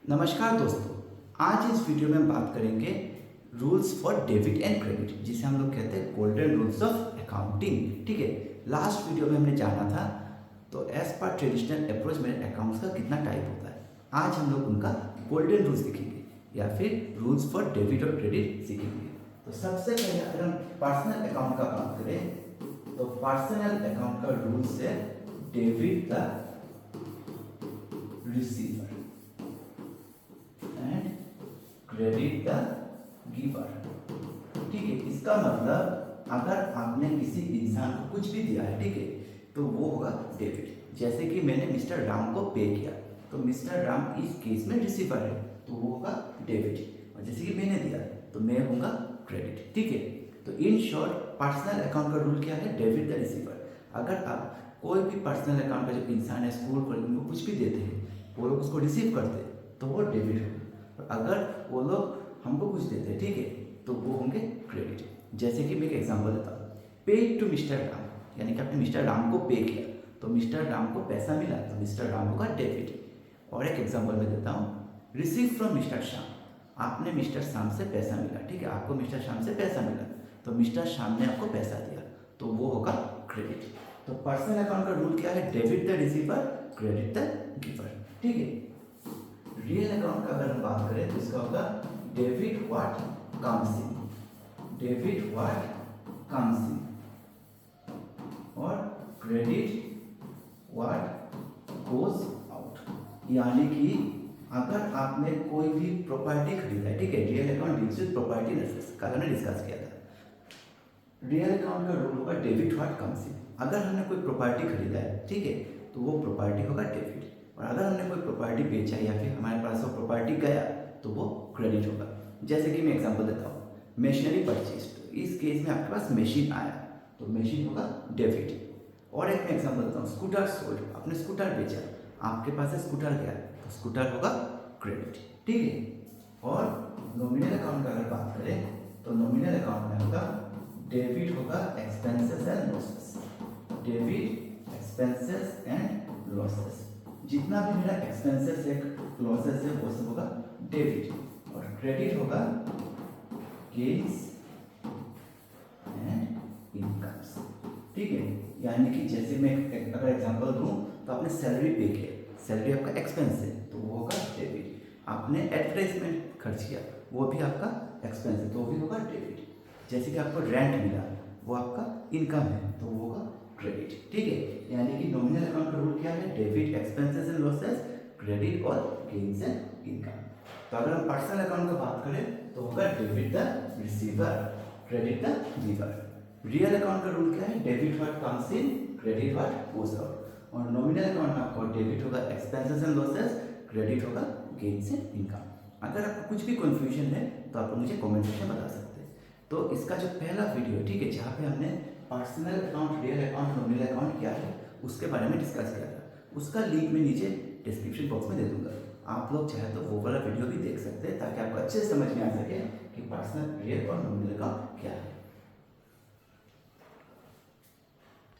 नमस्कार दोस्तों, आज इस वीडियो में हम बात करेंगे rules for debit and credit, जिसे हम लोग कहते हैं गोल्डन रूल्स ऑफ अकाउंटिंग। ठीक है, लास्ट वीडियो में हमने जाना था तो एज पर ट्रेडिशनल अप्रोच में अकाउंट्स का कितना टाइप होता है। आज हम लोग उनका गोल्डन रूल्स सीखेंगे या फिर रूल्स फॉर डेबिट और क्रेडिट सीखेंगे। तो सबसे पहले अगर हम पर्सनल अकाउंट का बात करें तो पर्सनल अकाउंट का रूल्स है debit the receiver and credit the giver. ठीक है, इसका मतलब अगर आपने किसी इंसान को कुछ भी दिया है, ठीक है, तो वो होगा डेबिट। जैसे कि मैंने मिस्टर राम को पे किया तो मिस्टर राम इस केस में रिसीवर है तो वो होगा डेबिट, और जैसे कि मैंने दिया तो मैं होगा क्रेडिट। ठीक है, तो इन शॉर्ट पर्सनल अकाउंट का रूल क्या है? Debit the receiver. अगर आप कोई भी पर्सनल अकाउंट का जो इंसान है, स्कूल कॉलेज उनको कुछ भी देते हैं, वो लोग उसको रिसीव करते हैं तो वो डेबिट होगा। अगर वो लोग हमको कुछ देते हैं, ठीक है, तो वो होंगे क्रेडिट। जैसे कि मैं एक एग्जांपल देता हूँ, पे टू मिस्टर राम, यानी कि आपने मिस्टर राम को पे किया तो मिस्टर राम को पैसा मिला तो मिस्टर राम होगा डेबिट। और एक एग्जांपल मैं देता हूँ, रिसीव फ्रॉम मिस्टर श्याम, आपने मिस्टर श्याम से पैसा मिला, ठीक है, आपको मिस्टर श्याम से पैसा मिला तो मिस्टर श्याम ने आपको पैसा दिया तो वो होगा क्रेडिट। तो पर्सनल अकाउंट का रूल क्या है? Debit the receiver, credit the giver. ठीक है, रियल अकाउंट का अगर हम बात करें तो इसका होगा debit what comes in, debit what comes in, और क्रेडिट व्हाट गोज आउट। यानी कि अगर आपने कोई भी प्रॉपर्टी खरीदा है, ठीक है, real account deals with property assets, कल हमने डिस्कस किया था। रियल अकाउंट का रूल होगा डेबिट व्हाट कम्स इन। अगर हमने कोई प्रॉपर्टी खरीदा है, ठीक है, तो वो प्रॉपर्टी होगा डेबिट, और अगर हमने कोई प्रॉपर्टी बेचा या फिर हमारे पास वो प्रॉपर्टी गया तो वो क्रेडिट होगा। जैसे कि मैं एग्जांपल देता हूँ, मशीनरी परचेज, तो इस केस में आपके पास मशीन आया तो मशीन होगा डेबिट। और एक मैं एग्जांपल देता हूँ, स्कूटर सोल्ड, आपने स्कूटर बेचा, आपके पास से स्कूटर गया तो स्कूटर होगा क्रेडिट। ठीक है, और नॉमिनल अकाउंट का अगर बात करें तो नॉमिनल अकाउंट में होगा डेबिट होगा expenses and losses, debit expenses and losses. जितना भी मेरा एक्सपेंसेस है, लॉसेस है, वो सब होगा डेबिट, और क्रेडिट होगा गेन्स एंड इनकम्स। ठीक है, यानी कि जैसे मैं अगर एग्जांपल दूं तो आपने सैलरी पे किया, सैलरी आपका एक्सपेंस है तो वो होगा डेबिट। आपने एडवर्टाइजमेंट खर्च किया, वो भी आपका एक्सपेंस है तो वो भी होगा डेबिट। जैसे कि आपको रेंट मिला, वो आपका इनकम है तो वो होगा क्रेडिट। ठीक है, यानी कि नॉमिनल अकाउंट का रूल क्या है? Debit expenses and losses, credit और गेन्स एंड इनकम। तो अगर हम पर्सनल अकाउंट का बात करें तो होगा debit the receiver, credit the giver. Real account का रूल क्या है? Debit what comes in, credit what goes out. और नॉमिनल अकाउंट में आपको डेबिट होगा एक्सपेंसेस एंड लॉसेस, क्रेडिट होगा गेन्स एंड इनकम। अगर आपको कुछ भी कंफ्यूजन है तो आप मुझे कमेंट सेक्शन में बता सकते हैं। तो इसका जो पहला वीडियो है, ठीक है, जहाँ पे हमने personal account, real account, nominal account क्या है उसके बारे में डिस्कस किया था, उसका लिंक मैं नीचे डिस्क्रिप्शन बॉक्स में दे दूंगा। आप लोग चाहे तो वो वाला वीडियो भी देख सकते हैं ताकि आपको अच्छे से समझ में आ सके कि पर्सनल, रियल और नॉमिनल अकाउंट क्या है।